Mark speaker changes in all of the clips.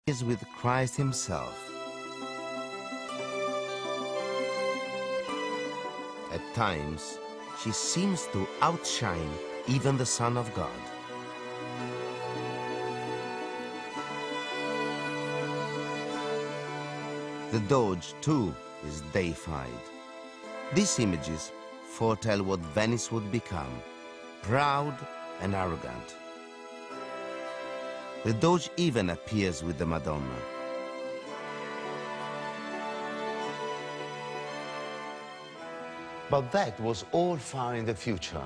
Speaker 1: is with Christ himself. At times, she seems to outshine even the Son of God. The Doge, too, is deified. These images foretell what Venice would become, proud and arrogant. The Doge even appears with the Madonna.
Speaker 2: But that was all far in the future.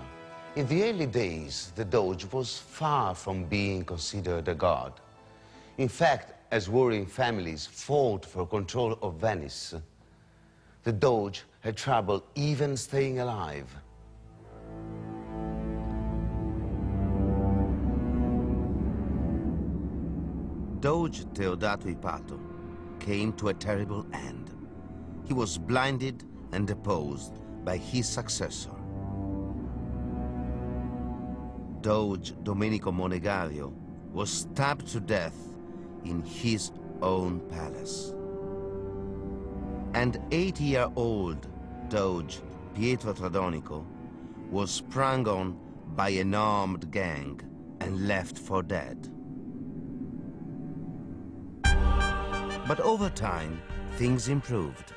Speaker 2: In the early days, the Doge was far from being considered a god. In fact, as warring families fought for control of Venice, the Doge had trouble even staying alive.
Speaker 1: Doge Teodato Ipato came to a terrible end. He was blinded and deposed by his successor. Doge Domenico Monegario was stabbed to death in his own palace. And 80-year-old Doge Pietro Tradonico was sprung on by an armed gang and left for dead. But over time, things improved.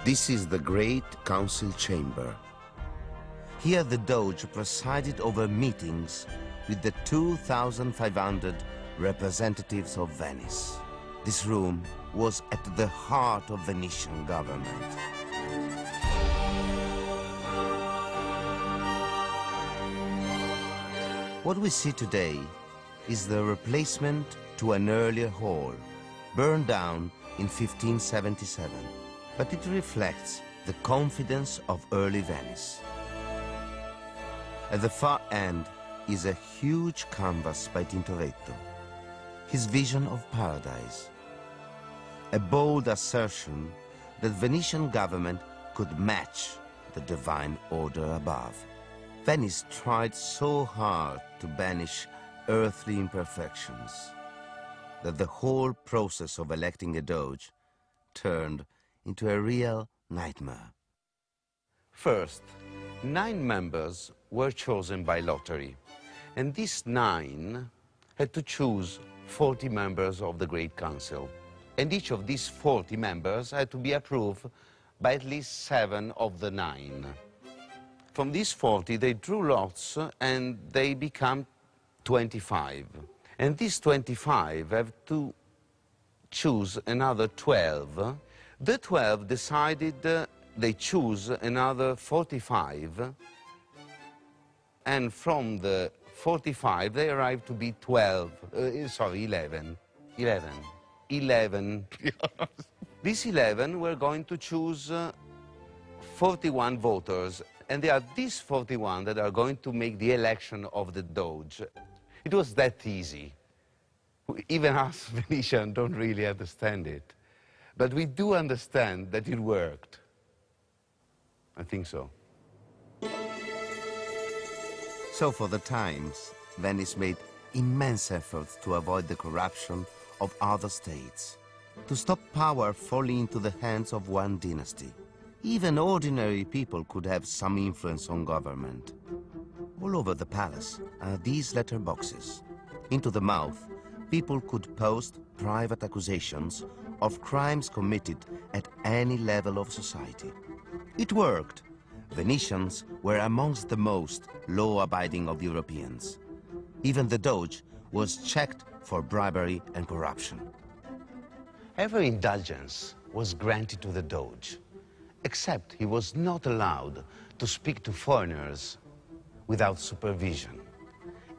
Speaker 1: This is the Great Council Chamber. Here the Doge presided over meetings with the 2,500 representatives of Venice. This room was at the heart of Venetian government. What we see today is the replacement to an earlier hall, burned down in 1577. But it reflects the confidence of early Venice. At the far end is a huge canvas by Tintoretto, his vision of paradise. A bold assertion that Venetian government could match the divine order above. Venice tried so hard to banish earthly imperfections that the whole process of electing a Doge turned into a real nightmare.
Speaker 2: First, 9 members were chosen by lottery, and these 9 had to choose 40 members of the Great Council. And each of these 40 members had to be approved by at least 7 of the 9. From these 40, they drew lots, and they become 25. And these 25 have to choose another 12. The 12 decided they choose another 45, and from the 45 they arrived to be 11. 11. These 11 were going to choose 41 voters, and they are these 41 that are going to make the election of the Doge. It was that easy. Even us Venetians don't really understand it. But we do understand that it worked. I think so.
Speaker 1: So for the times, Venice made immense efforts to avoid the corruption of other states, to stop power falling into the hands of one dynasty. Even ordinary people could have some influence on government. All over the palace are these letter boxes. Into the mouth, people could post private accusations of crimes committed at any level of society. It worked. Venetians were amongst the most law-abiding of Europeans. Even the Doge was checked for bribery and corruption.
Speaker 2: Every indulgence was granted to the Doge, except he was not allowed to speak to foreigners without supervision.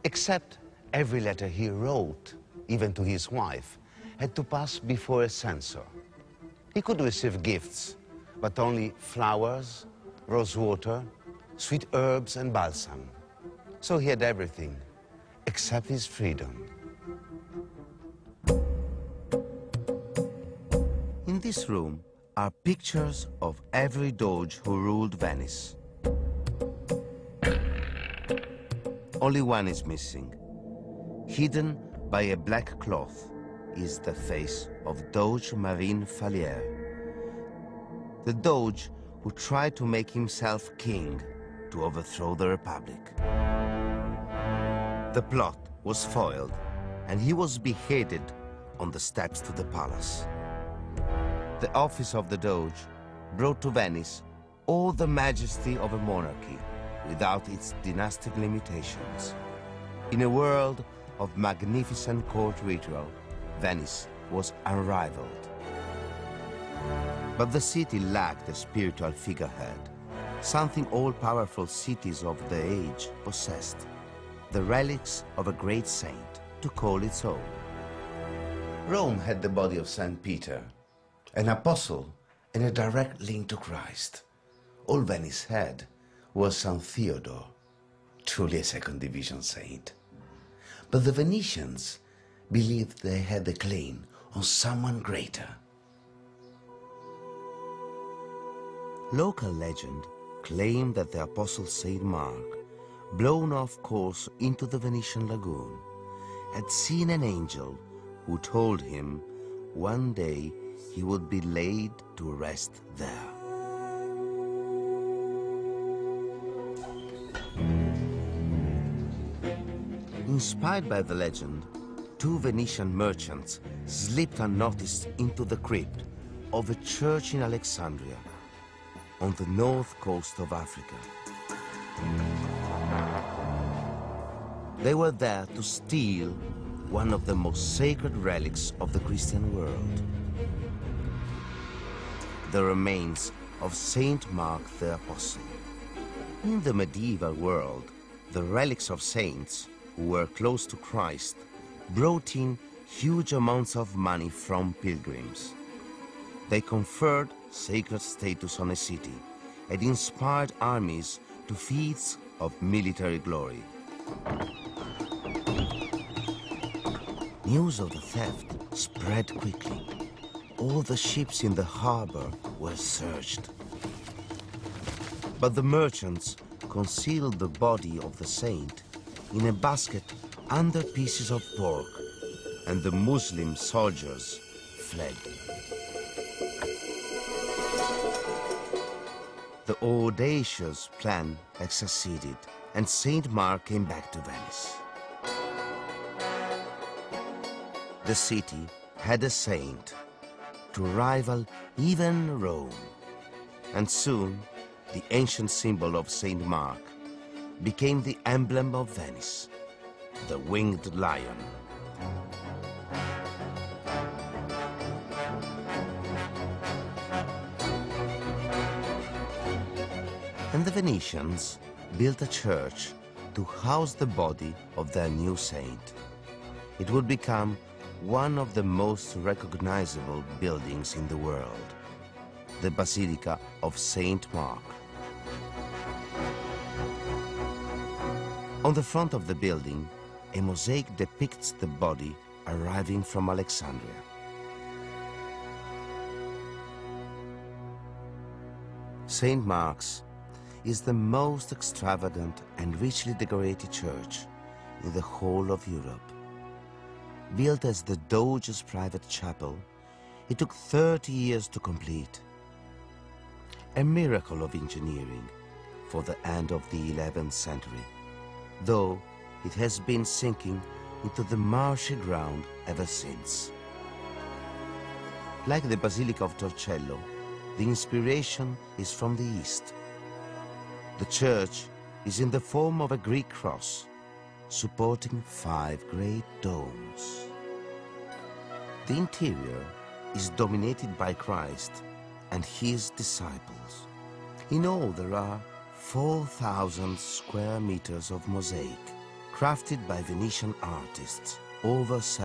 Speaker 2: Except every letter he wrote, even to his wife, had to pass before a censor. He could receive gifts, but only flowers, rose water, sweet herbs and balsam. So he had everything, except his freedom.
Speaker 1: In this room are pictures of every Doge who ruled Venice. Only one is missing, hidden by a black cloth is the face of Doge Marin Falier, the Doge who tried to make himself king to overthrow the Republic. The plot was foiled, and he was beheaded on the steps to the palace. The office of the Doge brought to Venice all the majesty of a monarchy without its dynastic limitations. In a world of magnificent court ritual, Venice was unrivaled. But the city lacked a spiritual figurehead, something all-powerful cities of the age possessed, the relics of a great saint to call its own. Rome had the body of St. Peter, an apostle and a direct link to Christ. All Venice had was St. Theodore, truly a second-division saint. But the Venetians believed they had a claim on someone greater. Local legend claimed that the apostle Saint Mark, blown off course into the Venetian lagoon, had seen an angel who told him one day he would be laid to rest there. Inspired by the legend, two Venetian merchants slipped unnoticed into the crypt of a church in Alexandria, on the north coast of Africa. They were there to steal one of the most sacred relics of the Christian world, the remains of Saint Mark the Apostle. In the medieval world, the relics of saints who were close to Christ brought in huge amounts of money from pilgrims. They conferred sacred status on a city and inspired armies to feats of military glory. News of the theft spread quickly. All the ships in the harbor were searched. But the merchants concealed the body of the saint in a basket under pieces of pork, and the Muslim soldiers fled. The audacious plan had succeeded, and Saint Mark came back to Venice. The city had a saint to rival even Rome, and soon the ancient symbol of Saint Mark became the emblem of Venice, the winged lion. And the Venetians built a church to house the body of their new saint. It would become one of the most recognizable buildings in the world, the Basilica of Saint Mark. On the front of the building, a mosaic depicts the body arriving from Alexandria. St. Mark's is the most extravagant and richly decorated church in the whole of Europe. Built as the Doge's private chapel, it took 30 years to complete. A miracle of engineering for the end of the 11th century, though it has been sinking into the marshy ground ever since. Like the Basilica of Torcello, the inspiration is from the east. The church is in the form of a Greek cross, supporting 5 great domes. The interior is dominated by Christ and his disciples. In all, there are 4,000 square meters of mosaic, crafted by Venetian artists over